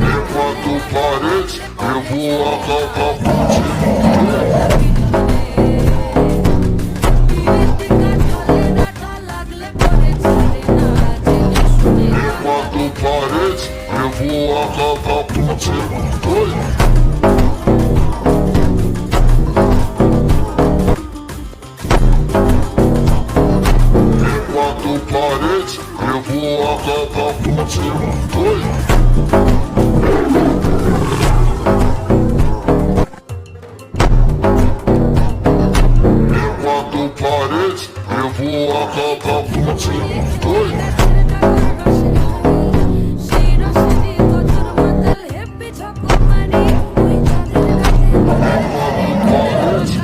Enquanto parede, eu vou acabar contigo. Enquanto parede, eu vou acabar contigo. Enquanto parede, eu vou acabar contigo. Enquanto parede, eu vou acabar contigo.